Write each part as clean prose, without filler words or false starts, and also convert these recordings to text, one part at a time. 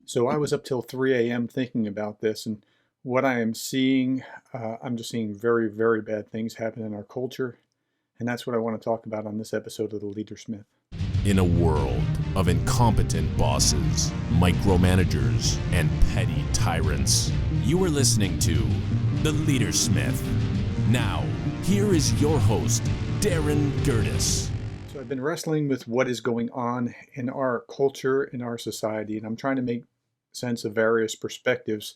So I was up till 3 a.m. thinking about this, and what I am seeing, I'm just seeing very, very bad things happen in our culture, and that's what I want to talk about on this episode of The Leader Smith. In a world of incompetent bosses, micromanagers, and petty tyrants, you are listening to The Leader Smith. Now, here is your host, Darren Gertis. So I've been wrestling with what is going on in our culture, in our society, and I'm trying to make sense of various perspectives.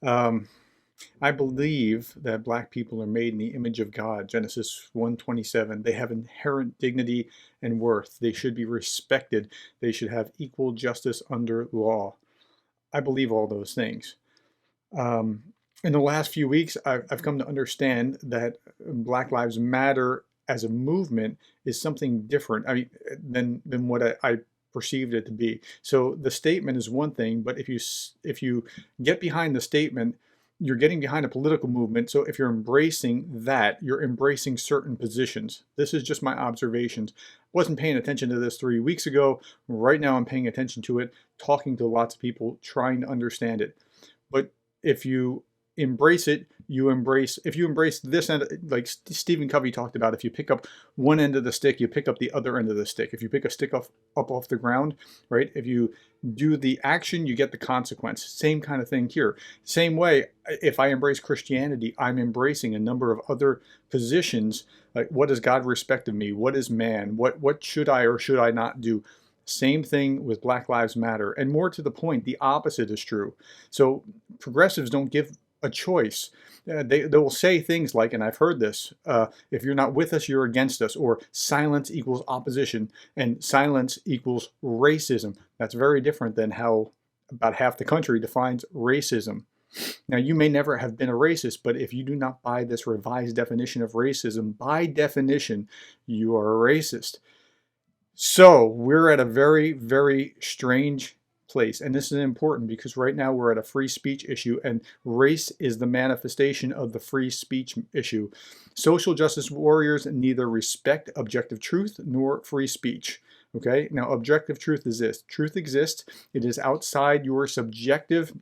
I believe that black people are made in the image of God, Genesis 1:27. They have inherent dignity and worth. They should be respected. They should have equal justice under law. I believe all those things. In the last few weeks, I've come to understand that Black Lives Matter as a movement is something different. Than what I perceived it to be. So the statement is one thing, but if you get behind the statement, you're getting behind a political movement. So if you're embracing that, you're embracing certain positions. This is just my observations. Wasn't paying attention to this 3 weeks ago. Right now I'm paying attention to it, talking to lots of people, trying to understand it. But if you embrace it, if you embrace this end, like Stephen Covey talked about, if you pick up one end of the stick, you pick up the other end of the stick. If you pick a stick up off the ground, right? If you do the action, you get the consequence. Same kind of thing here. Same way, if I embrace Christianity, I'm embracing a number of other positions. Like, what does God respect of me? What is man? What should I or should I not do? Same thing with Black Lives Matter. And more to the point, the opposite is true. So progressives don't give a choice. They will say things like, and I've heard this, if you're not with us, you're against us, or silence equals opposition, and silence equals racism. That's very different than how about half the country defines racism. Now, you may never have been a racist, but if you do not buy this revised definition of racism, by definition, you are a racist. So we're at a very, very strange place. And this is important because right now we're at a free speech issue, and race is the manifestation of the free speech issue. Social justice warriors neither respect objective truth nor free speech. Okay, now objective truth is this. Truth exists. It is outside your subjective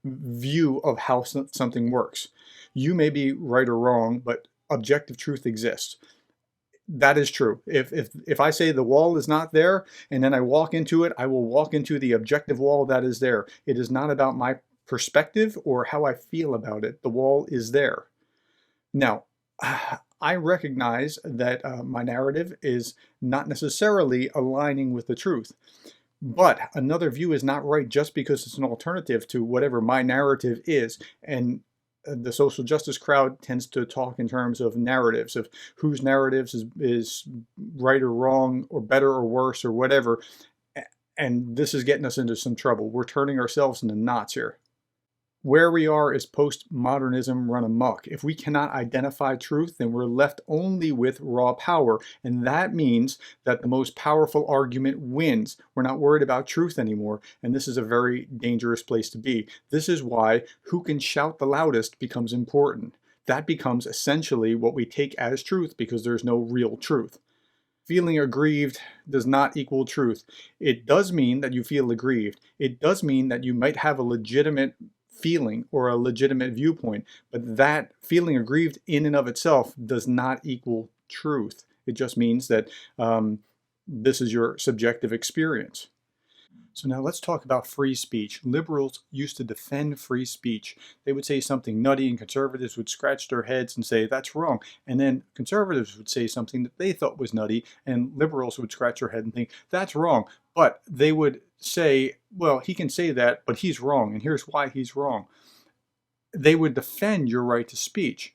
view of how something works. You may be right or wrong, but objective truth exists. That is true. If I say the wall is not there and then I walk into it, I will walk into the objective wall that is there. It is not about my perspective or how I feel about it. The wall is there. Now, I recognize that my narrative is not necessarily aligning with the truth. But another view is not right just because it's an alternative to whatever my narrative is. And the social justice crowd tends to talk in terms of narratives, of whose narratives is right or wrong or better or worse or whatever. And this is getting us into some trouble. We're turning ourselves into knots here. Where we are is postmodernism run amok. If we cannot identify truth, then we're left only with raw power. And that means that the most powerful argument wins. We're not worried about truth anymore. And this is a very dangerous place to be. This is why who can shout the loudest becomes important. That becomes essentially what we take as truth because there's no real truth. Feeling aggrieved does not equal truth. It does mean that you feel aggrieved. It does mean that you might have a legitimate feeling or a legitimate viewpoint, but that feeling aggrieved in and of itself does not equal truth. It just means that this is your subjective experience. So now let's talk about free speech. Liberals used to defend free speech. They would say something nutty and conservatives would scratch their heads and say, that's wrong. And then conservatives would say something that they thought was nutty and liberals would scratch their head and think, that's wrong. But they would say, well, he can say that, but he's wrong. And here's why he's wrong. They would defend your right to speech.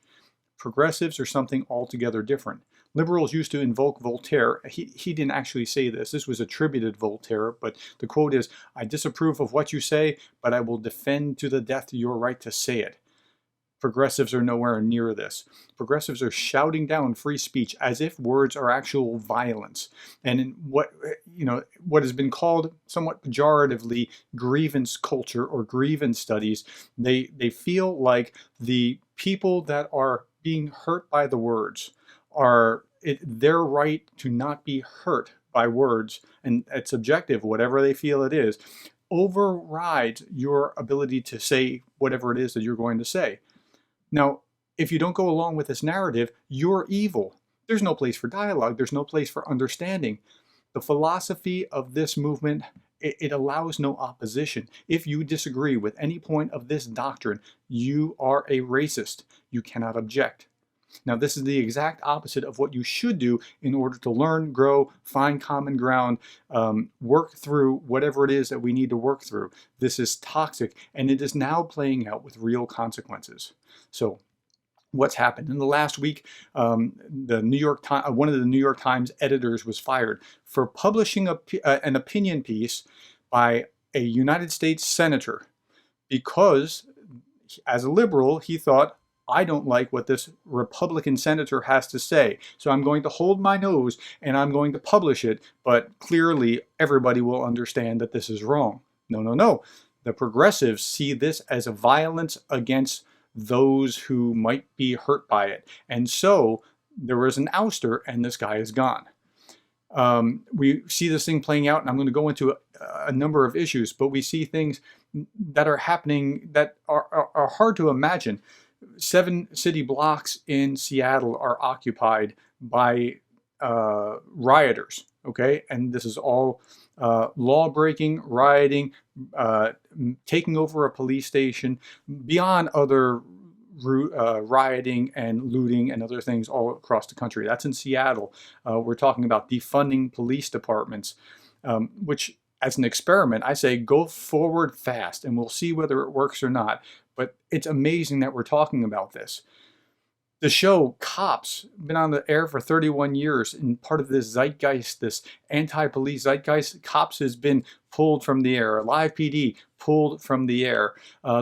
Progressives are something altogether different. Liberals used to invoke Voltaire. He didn't actually say this. This was attributed Voltaire, but the quote is, I disapprove of what you say, but I will defend to the death your right to say it. Progressives are nowhere near this. Progressives are shouting down free speech as if words are actual violence. And in what has been called somewhat pejoratively grievance culture or grievance studies, they feel like the people that are being hurt by the words are their right to not be hurt by words, and it's subjective, whatever they feel it is. overrides your ability to say whatever it is that you're going to say. Now, if you don't go along with this narrative, you're evil. There's no place for dialogue. There's no place for understanding. The philosophy of this movement, it allows no opposition. If you disagree with any point of this doctrine, you are a racist. You cannot object. Now, this is the exact opposite of what you should do in order to learn, grow, find common ground, work through whatever it is that we need to work through. This is toxic, and it is now playing out with real consequences. So, what's happened in the last week? The New York Times, one of the New York Times editors was fired for publishing an opinion piece by a United States senator because, as a liberal, he thought, I don't like what this Republican senator has to say, so I'm going to hold my nose and I'm going to publish it, but clearly everybody will understand that this is wrong. No, no, no. The progressives see this as a violence against those who might be hurt by it. And so there was an ouster and this guy is gone. We see this thing playing out, and I'm going to go into a number of issues, but we see things that are happening that are hard to imagine. 7 city blocks in Seattle are occupied by rioters, okay? And this is all law-breaking, rioting, taking over a police station, beyond other rioting and looting and other things all across the country. That's in Seattle. We're talking about defunding police departments, which, as an experiment, I say go forward fast and we'll see whether it works or not. But it's amazing that we're talking about this. The show Cops, been on the air for 31 years, and part of this zeitgeist, this anti-police zeitgeist, Cops has been pulled from the air. Live PD pulled from the air.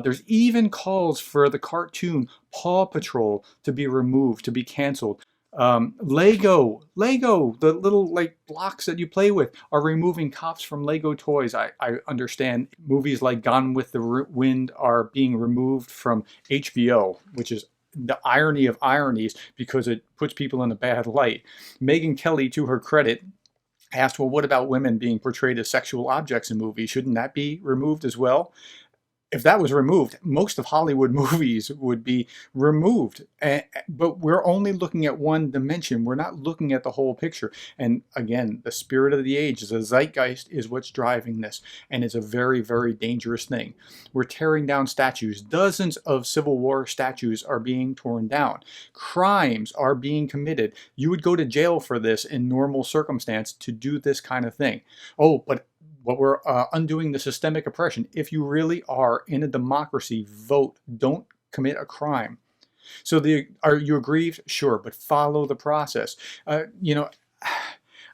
There's even calls for the cartoon Paw Patrol to be removed, to be canceled. Lego, the little blocks that you play with are removing Cops from Lego toys. I understand movies like Gone with the Wind are being removed from HBO, which is the irony of ironies because it puts people in a bad light. Megyn Kelly, to her credit, asked, well, what about women being portrayed as sexual objects in movies? Shouldn't that be removed as well? If that was removed, most of Hollywood movies would be removed. But we're only looking at one dimension. We're not looking at the whole picture. And again, the spirit of the age, the zeitgeist, is what's driving this. And it's a very, very dangerous thing. We're tearing down statues. Dozens of Civil War statues are being torn down. Crimes are being committed. You would go to jail for this in normal circumstance to do this kind of thing. Oh, but we're undoing the systemic oppression. If you really are in a democracy, vote. Don't commit a crime. So are you aggrieved? Sure, but follow the process.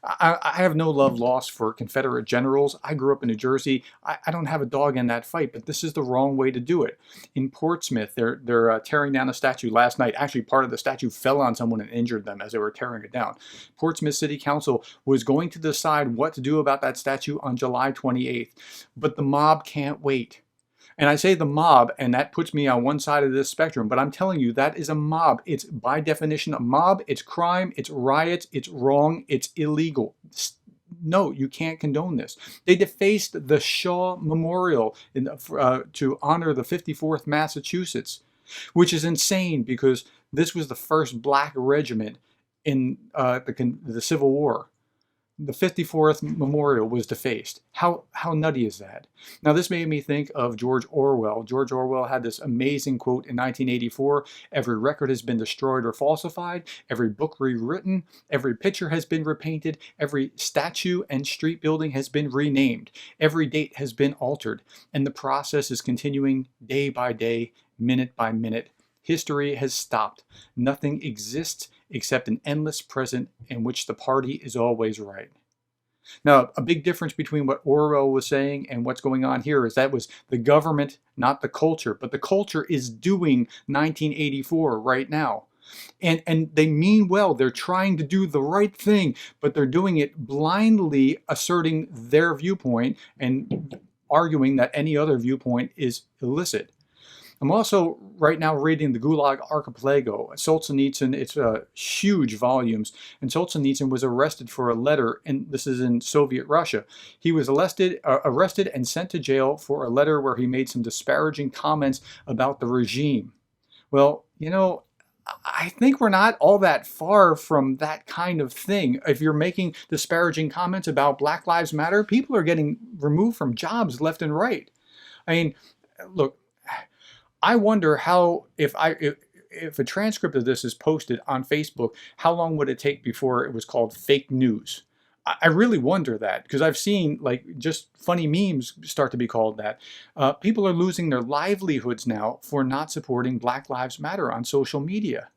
I have no love lost for Confederate generals. I grew up in New Jersey. I don't have a dog in that fight, but this is the wrong way to do it. In Portsmouth, they're tearing down a statue last night. Actually, part of the statue fell on someone and injured them as they were tearing it down. Portsmouth City Council was going to decide what to do about that statue on July 28th, but the mob can't wait. And I say the mob, and that puts me on one side of this spectrum, but I'm telling you, that is a mob. It's by definition a mob. It's crime. It's riots. It's wrong. It's illegal. No, you can't condone this. They defaced the Shaw Memorial to honor the 54th Massachusetts, which is insane because this was the first black regiment in the Civil War. The 54th Memorial was defaced. How nutty is that? Now, this made me think of George Orwell. George Orwell had this amazing quote in 1984, every record has been destroyed or falsified, every book rewritten, every picture has been repainted, every statue and street building has been renamed, every date has been altered, and the process is continuing day by day, minute by minute. History has stopped. Nothing exists except an endless present in which the party is always right. Now, a big difference between what Orwell was saying and what's going on here is that was the government, not the culture. But the culture is doing 1984 right now. And they mean well. They're trying to do the right thing, but they're doing it blindly, asserting their viewpoint and arguing that any other viewpoint is illicit. I'm also right now reading the Gulag Archipelago, Solzhenitsyn. It's huge volumes, and Solzhenitsyn was arrested for a letter, and this is in Soviet Russia. He was arrested and sent to jail for a letter where he made some disparaging comments about the regime. Well, I think we're not all that far from that kind of thing. If you're making disparaging comments about Black Lives Matter, people are getting removed from jobs left and right. I mean, look, I wonder how, if a transcript of this is posted on Facebook, how long would it take before it was called fake news? I really wonder that, because I've seen like just funny memes start to be called that. People are losing their livelihoods now for not supporting Black Lives Matter on social media.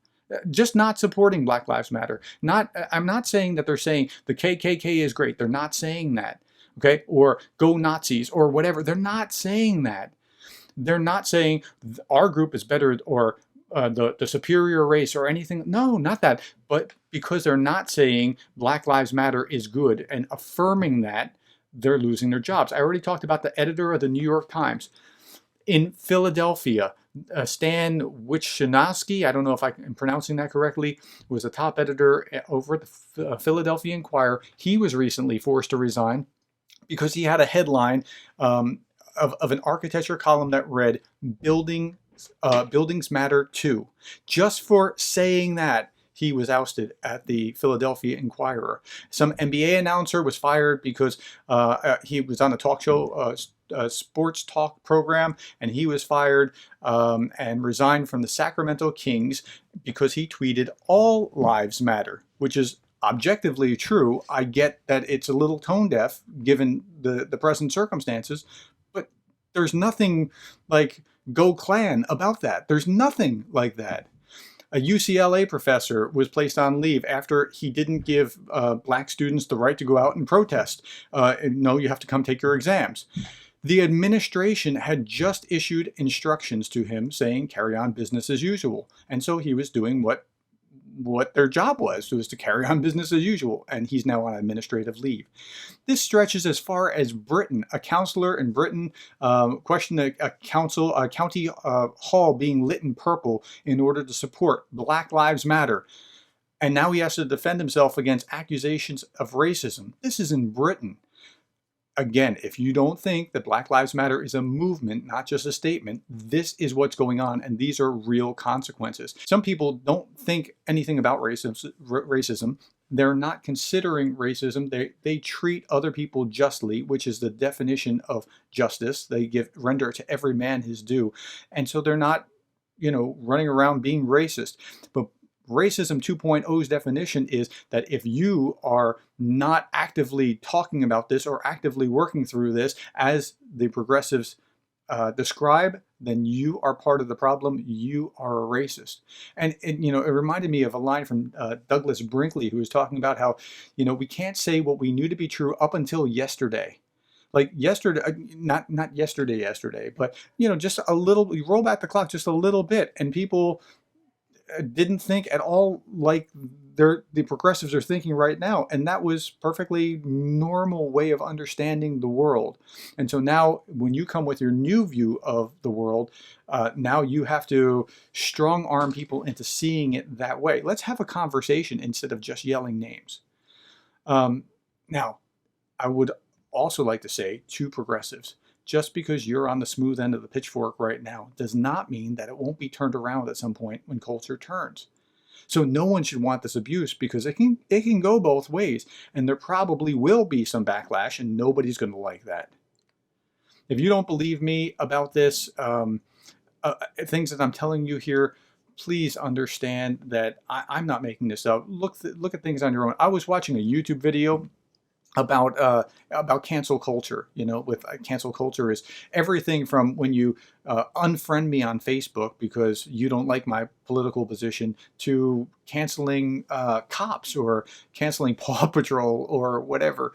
Just not supporting Black Lives Matter. I'm not saying that they're saying the KKK is great. They're not saying that. Okay? Or go Nazis or whatever. They're not saying that. They're not saying our group is better or the superior race or anything. No, not that. But because they're not saying Black Lives Matter is good and affirming that, they're losing their jobs. I already talked about the editor of the New York Times. In Philadelphia, Stan Wichnowski, I don't know if I'm pronouncing that correctly, was a top editor over at the Philadelphia Inquirer. He was recently forced to resign because he had a headline of an architecture column that read, Buildings Matter Too. Just for saying that, he was ousted at the Philadelphia Inquirer. Some NBA announcer was fired because he was on a talk show, sports talk program, and he was fired and resigned from the Sacramento Kings because he tweeted, "All lives matter," which is objectively true. I get that it's a little tone deaf given the present circumstances, but there's nothing like Go Klan about that. There's nothing like that. A UCLA professor was placed on leave after he didn't give black students the right to go out and protest. No, you have to come take your exams. The administration had just issued instructions to him saying carry on business as usual. And so he was doing what their job was to carry on business as usual, and he's now on administrative leave. This stretches as far as Britain. A councillor in Britain questioned a county hall being lit in purple in order to support Black Lives Matter, and now he has to defend himself against accusations of racism. This is in Britain. Again, if you don't think that Black Lives Matter is a movement, not just a statement, this is what's going on, and these are real consequences. Some people don't think anything about racism. They're not considering racism. They treat other people justly, which is the definition of justice. They render to every man his due. And so they're not, running around being racist. But Racism 2.0's definition is that if you are not actively talking about this or actively working through this as the progressives describe, then you are part of the problem. You are a racist. And it reminded me of a line from Douglas Brinkley, who was talking about how, we can't say what we knew to be true up until yesterday. Like yesterday, not yesterday, but, just a little, we roll back the clock just a little bit, and people didn't think at all like the progressives are thinking right now, and that was perfectly normal way of understanding the world. And so now when you come with your new view of the world, now you have to strong arm people into seeing it that way. Let's have a conversation instead of just yelling names. Now, I would also like to say to progressives, just because you're on the smooth end of the pitchfork right now does not mean that it won't be turned around at some point when culture turns. So no one should want this abuse, because it can go both ways, and there probably will be some backlash, and nobody's going to like that. If you don't believe me about this, things that I'm telling you here, please understand that I'm not making this up. Look at things on your own. I was watching a YouTube video about cancel culture. With cancel culture is everything from when you unfriend me on Facebook because you don't like my political position, to canceling cops or canceling Paw Patrol or whatever.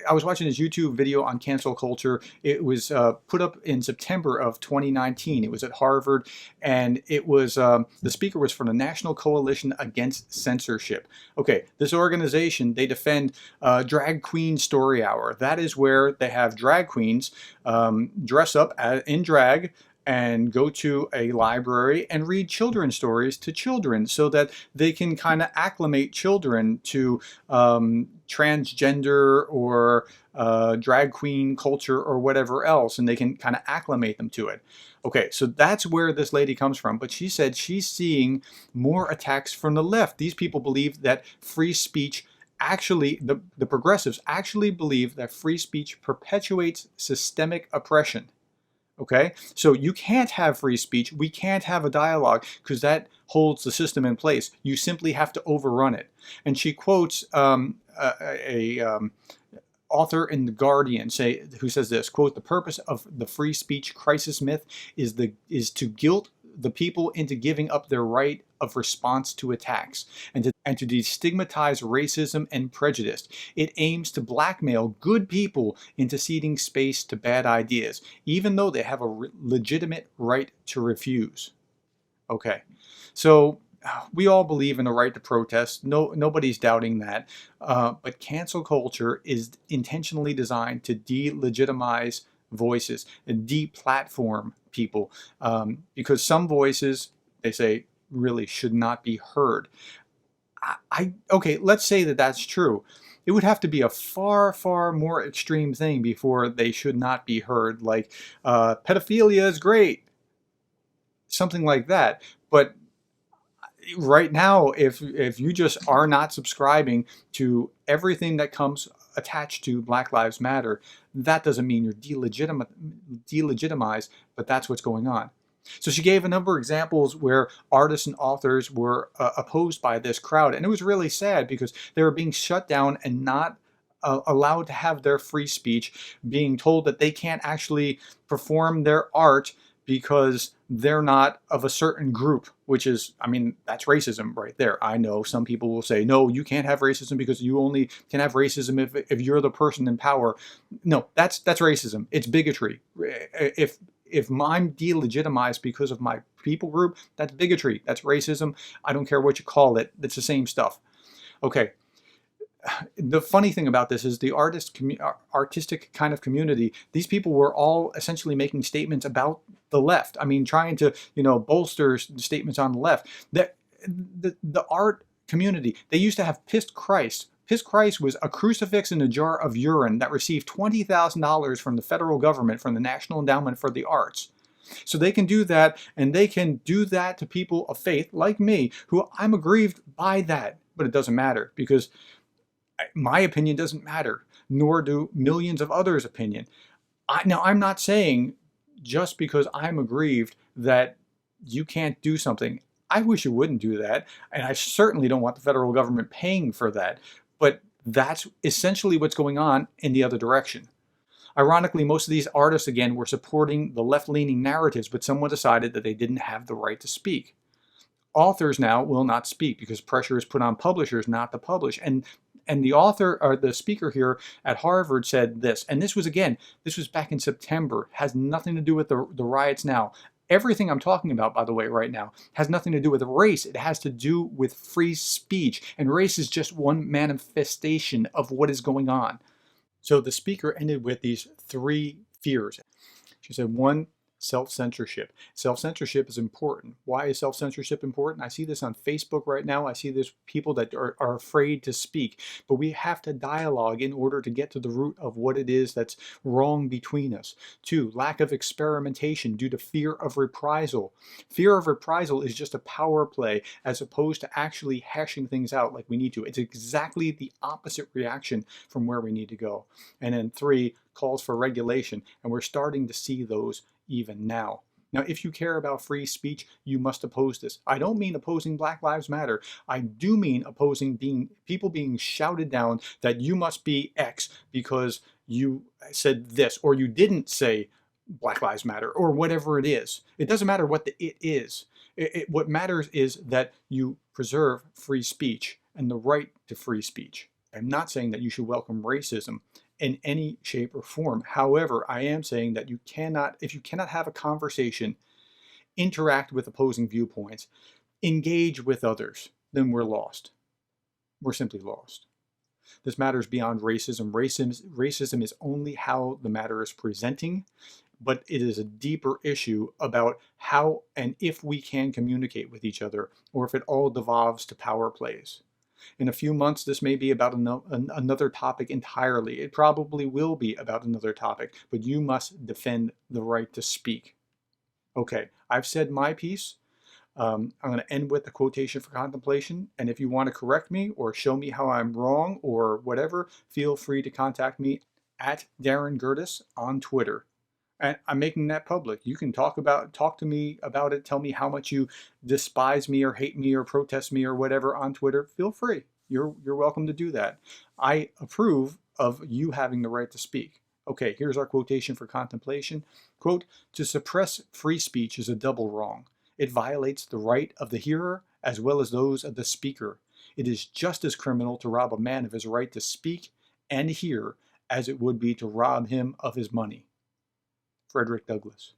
I was watching this YouTube video on cancel culture. It was put up in September of 2019. It was at Harvard, and it was the speaker was from the National Coalition Against Censorship. Okay, this organization, they defend Drag Queen Story Hour. That is where they have drag queens dress up in drag and go to a library and read children's stories to children so that they can kind of acclimate children to transgender or drag queen culture or whatever else, and they can kind of acclimate them to it. Okay, so that's where this lady comes from. But she said she's seeing more attacks from the left. These people believe that free speech actually, the progressives actually believe that free speech perpetuates systemic oppression. Okay, so you can't have free speech. We can't have a dialogue because that holds the system in place. You simply have to overrun it. And she quotes a author in The Guardian who says this, quote, "The purpose of the free speech crisis myth is to guilt the people into giving up their right of response to attacks and to destigmatize racism and prejudice. It aims to blackmail good people into ceding space to bad ideas, even though they have a legitimate right to refuse." Okay, so we all believe in the right to protest. Nobody's doubting that. But cancel culture is intentionally designed to delegitimize voices and deplatform people, because some voices, they say, really should not be heard. Okay, let's say that that's true. It would have to be a far, far more extreme thing before they should not be heard, like pedophilia is great, something like that. But right now, if you just are not subscribing to everything that comes attached to Black Lives Matter, that doesn't mean you're delegitimized, but that's what's going on. So she gave a number of examples where artists and authors were opposed by this crowd, and it was really sad because they were being shut down and not allowed to have their free speech, being told that they can't actually perform their art because they're not of a certain group, which is, I mean, that's racism right there. I know some people will say, no, you can't have racism because you only can have racism if you're the person in power. No, that's racism. It's bigotry. If I'm delegitimized because of my people group, that's bigotry. That's racism. I don't care what you call it. It's the same stuff. Okay. The funny thing about this is the artistic kind of community, these people were all essentially making statements about the left. I mean, trying to, bolster statements on the left. That the art community, they used to have Pissed Christ. Pissed Christ was a crucifix in a jar of urine that received $20,000 from the federal government, from the National Endowment for the Arts. So they can do that, and they can do that to people of faith like me, who I'm aggrieved by that. But it doesn't matter because my opinion doesn't matter, nor do millions of others' opinion. Now, I'm not saying just because I'm aggrieved that you can't do something. I wish you wouldn't do that, and I certainly don't want the federal government paying for that. But that's essentially what's going on in the other direction. Ironically, most of these artists, again, were supporting the left-leaning narratives, but someone decided that they didn't have the right to speak. Authors now will not speak because pressure is put on publishers not to publish. And the author, or the speaker here at Harvard, said this, and this was back in September, has nothing to do with the riots now. Everything I'm talking about, by the way, right now, has nothing to do with race. It has to do with free speech, and race is just one manifestation of what is going on. So the speaker ended with these 3 fears. She said, 1, self-censorship. Self-censorship is important. Why is self-censorship important? I see this on Facebook right now. I see this people that are afraid to speak. But we have to dialogue in order to get to the root of what it is that's wrong between us. 2, lack of experimentation due to fear of reprisal. Fear of reprisal is just a power play as opposed to actually hashing things out like we need to. It's exactly the opposite reaction from where we need to go. And then 3, calls for regulation. And we're starting to see those even now. Now, if you care about free speech, you must oppose this. I don't mean opposing Black Lives Matter. I do mean opposing people being shouted down that you must be X because you said this, or you didn't say Black Lives Matter, or whatever it is. It doesn't matter what the it is. What matters is that you preserve free speech and the right to free speech. I'm not saying that you should welcome racism in any shape or form. However, I am saying that if you cannot have a conversation, interact with opposing viewpoints, engage with others, then we're lost. We're simply lost. This matters beyond racism. Racism is only how the matter is presenting, but it is a deeper issue about how and if we can communicate with each other, or if it all devolves to power plays. In a few months, this may be about another topic entirely. It probably will be about another topic, but you must defend the right to speak. Okay, I've said my piece. I'm going to end with a quotation for contemplation. And if you want to correct me or show me how I'm wrong or whatever, feel free to contact me at Darren Gertis on Twitter. And I'm making that public. You can talk to me about it. Tell me how much you despise me or hate me or protest me or whatever on Twitter. Feel free. You're welcome to do that. I approve of you having the right to speak. Okay, here's our quotation for contemplation. Quote, "To suppress free speech is a double wrong. It violates the right of the hearer as well as those of the speaker. It is just as criminal to rob a man of his right to speak and hear as it would be to rob him of his money." Frederick Douglass.